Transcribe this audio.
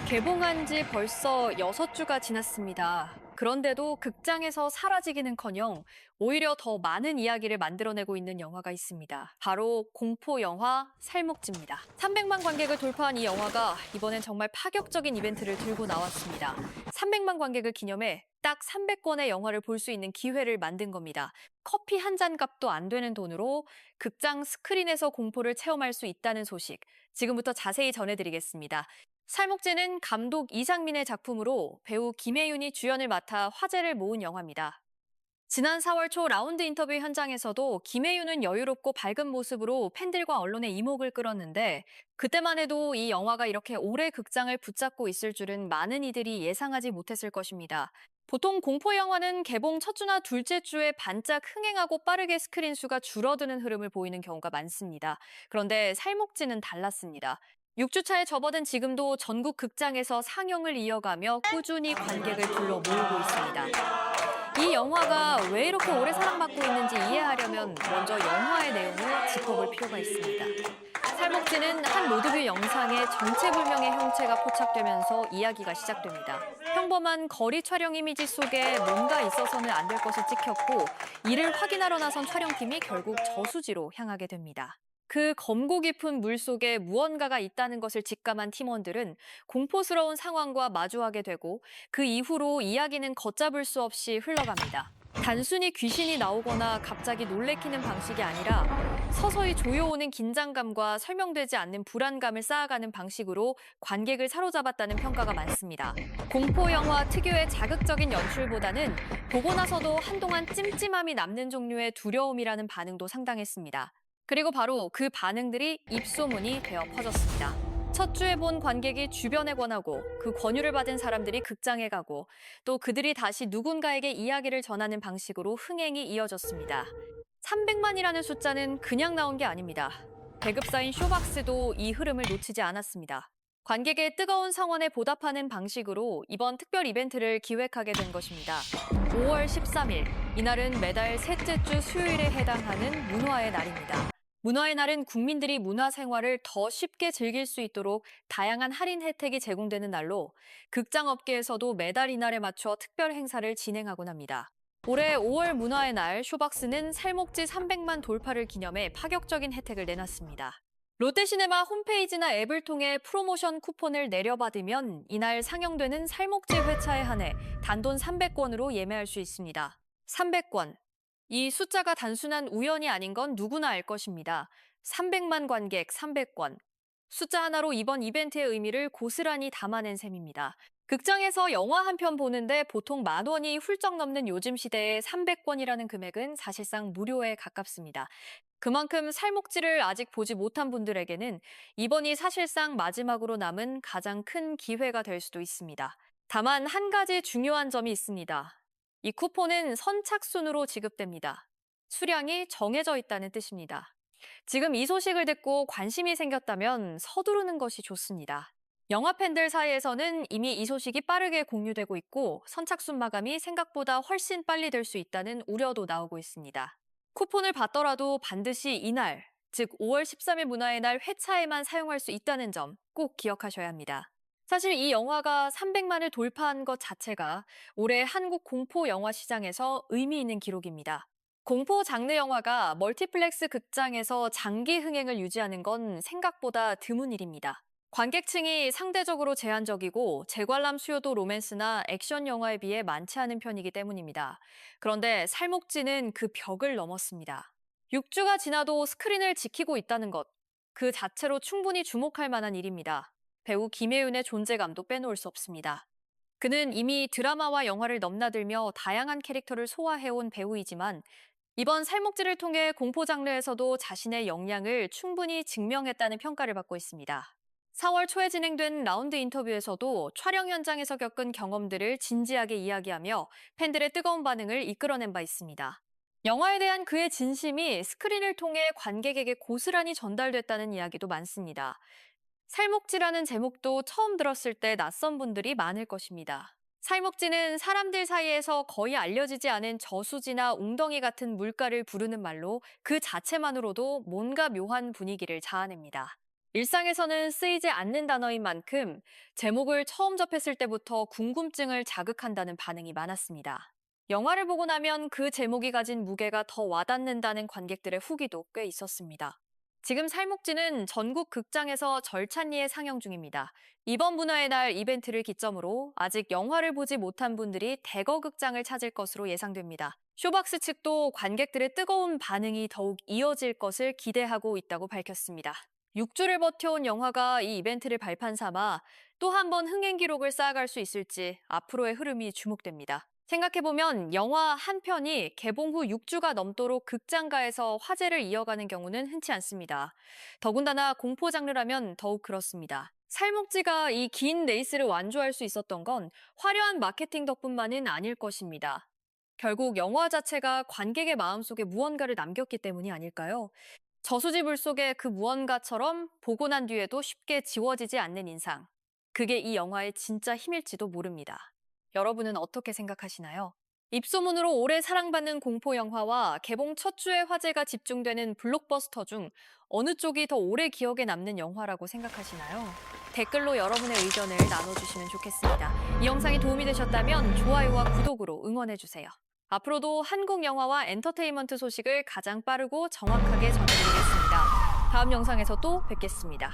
개봉한 지 벌써 6주가 지났습니다. 그런데도 극장에서 사라지기는커녕 오히려 더 많은 이야기를 만들어내고 있는 영화가 있습니다. 바로 공포 영화 살목지입니다. 300만 관객을 돌파한 이 영화가 이번엔 정말 파격적인 이벤트를 들고 나왔습니다. 300만 관객을 기념해 딱 300권의 영화를 볼 수 있는 기회를 만든 겁니다. 커피 한 잔 값도 안 되는 돈으로 극장 스크린에서 공포를 체험할 수 있다는 소식, 지금부터 자세히 전해드리겠습니다. 살목지는 감독 이상민의 작품으로 배우 김혜윤이 주연을 맡아 화제를 모은 영화입니다. 지난 4월 초 라운드 인터뷰 현장에서도 김혜윤은 여유롭고 밝은 모습으로 팬들과 언론의 이목을 끌었는데, 그때만 해도 이 영화가 이렇게 오래 극장을 붙잡고 있을 줄은 많은 이들이 예상하지 못했을 것입니다. 보통 공포 영화는 개봉 첫 주나 둘째 주에 반짝 흥행하고 빠르게 스크린 수가 줄어드는 흐름을 보이는 경우가 많습니다. 그런데 살목지는 달랐습니다. 6주차에 접어든 지금도 전국 극장에서 상영을 이어가며 꾸준히 관객을 불러 모으고 있습니다. 이 영화가 왜 이렇게 오래 사랑받고 있는지 이해하려면 먼저 영화의 내용을 짚어볼 필요가 있습니다. 살목지는 한 로드뷰 영상에 정체불명의 형체가 포착되면서 이야기가 시작됩니다. 평범한 거리 촬영 이미지 속에 뭔가 있어서는 안 될 것이 찍혔고, 이를 확인하러 나선 촬영팀이 결국 저수지로 향하게 됩니다. 그 검고 깊은 물 속에 무언가가 있다는 것을 직감한 팀원들은 공포스러운 상황과 마주하게 되고, 그 이후로 이야기는 걷잡을 수 없이 흘러갑니다. 단순히 귀신이 나오거나 갑자기 놀래키는 방식이 아니라 서서히 조여오는 긴장감과 설명되지 않는 불안감을 쌓아가는 방식으로 관객을 사로잡았다는 평가가 많습니다. 공포 영화 특유의 자극적인 연출보다는 보고 나서도 한동안 찜찜함이 남는 종류의 두려움이라는 반응도 상당했습니다. 그리고 바로 그 반응들이 입소문이 되어 퍼졌습니다. 첫 주에 본 관객이 주변에 권하고, 그 권유를 받은 사람들이 극장에 가고, 또 그들이 다시 누군가에게 이야기를 전하는 방식으로 흥행이 이어졌습니다. 300만이라는 숫자는 그냥 나온 게 아닙니다. 배급사인 쇼박스도 이 흐름을 놓치지 않았습니다. 관객의 뜨거운 성원에 보답하는 방식으로 이번 특별 이벤트를 기획하게 된 것입니다. 5월 13일, 이날은 매달 셋째 주 수요일에 해당하는 문화의 날입니다. 문화의 날은 국민들이 문화생활을 더 쉽게 즐길 수 있도록 다양한 할인 혜택이 제공되는 날로, 극장업계에서도 매달 이날에 맞춰 특별 행사를 진행하곤 합니다. 올해 5월 문화의 날, 쇼박스는 살목지 300만 돌파를 기념해 파격적인 혜택을 내놨습니다. 롯데시네마 홈페이지나 앱을 통해 프로모션 쿠폰을 내려받으면 이날 상영되는 살목지 회차에 한해 단돈 300권으로 예매할 수 있습니다. 300권. 이 숫자가 단순한 우연이 아닌 건 누구나 알 것입니다. 300만 관객 300권. 숫자 하나로 이번 이벤트의 의미를 고스란히 담아낸 셈입니다. 극장에서 영화 한 편 보는데 보통 10,000원이 훌쩍 넘는 요즘 시대에 300권이라는 금액은 사실상 무료에 가깝습니다. 그만큼 살목지를 아직 보지 못한 분들에게는 이번이 사실상 마지막으로 남은 가장 큰 기회가 될 수도 있습니다. 다만 한 가지 중요한 점이 있습니다. 이 쿠폰은 선착순으로 지급됩니다. 수량이 정해져 있다는 뜻입니다. 지금 이 소식을 듣고 관심이 생겼다면 서두르는 것이 좋습니다. 영화 팬들 사이에서는 이미 이 소식이 빠르게 공유되고 있고, 선착순 마감이 생각보다 훨씬 빨리 될 수 있다는 우려도 나오고 있습니다. 쿠폰을 받더라도 반드시 이날, 즉 5월 13일 문화의 날 회차에만 사용할 수 있다는 점 꼭 기억하셔야 합니다. 사실 이 영화가 300만을 돌파한 것 자체가 올해 한국 공포 영화 시장에서 의미 있는 기록입니다. 공포 장르 영화가 멀티플렉스 극장에서 장기 흥행을 유지하는 건 생각보다 드문 일입니다. 관객층이 상대적으로 제한적이고 재관람 수요도 로맨스나 액션 영화에 비해 많지 않은 편이기 때문입니다. 그런데 살목지는 그 벽을 넘었습니다. 6주가 지나도 스크린을 지키고 있다는 것, 그 자체로 충분히 주목할 만한 일입니다. 배우 김혜윤의 존재감도 빼놓을 수 없습니다. 그는 이미 드라마와 영화를 넘나들며 다양한 캐릭터를 소화해온 배우이지만, 이번 살목지를 통해 공포 장르에서도 자신의 역량을 충분히 증명했다는 평가를 받고 있습니다. 4월 초에 진행된 라운드 인터뷰에서도 촬영 현장에서 겪은 경험들을 진지하게 이야기하며 팬들의 뜨거운 반응을 이끌어낸 바 있습니다. 영화에 대한 그의 진심이 스크린을 통해 관객에게 고스란히 전달됐다는 이야기도 많습니다. 살목지라는 제목도 처음 들었을 때 낯선 분들이 많을 것입니다. 살목지는 사람들 사이에서 거의 알려지지 않은 저수지나 웅덩이 같은 물가를 부르는 말로 그 자체만으로도 뭔가 묘한 분위기를 자아냅니다. 일상에서는 쓰이지 않는 단어인 만큼 제목을 처음 접했을 때부터 궁금증을 자극한다는 반응이 많았습니다. 영화를 보고 나면 그 제목이 가진 무게가 더 와닿는다는 관객들의 후기도 꽤 있었습니다. 지금 살목지는 전국 극장에서 절찬리에 상영 중입니다. 이번 문화의 날 이벤트를 기점으로 아직 영화를 보지 못한 분들이 대거 극장을 찾을 것으로 예상됩니다. 쇼박스 측도 관객들의 뜨거운 반응이 더욱 이어질 것을 기대하고 있다고 밝혔습니다. 6주를 버텨온 영화가 이 이벤트를 발판 삼아 또 한 번 흥행 기록을 쌓아갈 수 있을지 앞으로의 흐름이 주목됩니다. 생각해보면 영화 한 편이 개봉 후 6주가 넘도록 극장가에서 화제를 이어가는 경우는 흔치 않습니다. 더군다나 공포 장르라면 더욱 그렇습니다. 살목지가 이 긴 레이스를 완주할 수 있었던 건 화려한 마케팅 덕분만은 아닐 것입니다. 결국 영화 자체가 관객의 마음속에 무언가를 남겼기 때문이 아닐까요? 저수지물 속의 그 무언가처럼 보고 난 뒤에도 쉽게 지워지지 않는 인상. 그게 이 영화의 진짜 힘일지도 모릅니다. 여러분은 어떻게 생각하시나요? 입소문으로 오래 사랑받는 공포 영화와 개봉 첫 주에 화제가 집중되는 블록버스터 중 어느 쪽이 더 오래 기억에 남는 영화라고 생각하시나요? 댓글로 여러분의 의견을 나눠주시면 좋겠습니다. 이 영상이 도움이 되셨다면 좋아요와 구독으로 응원해주세요. 앞으로도 한국 영화와 엔터테인먼트 소식을 가장 빠르고 정확하게 전해드리겠습니다. 다음 영상에서 또 뵙겠습니다.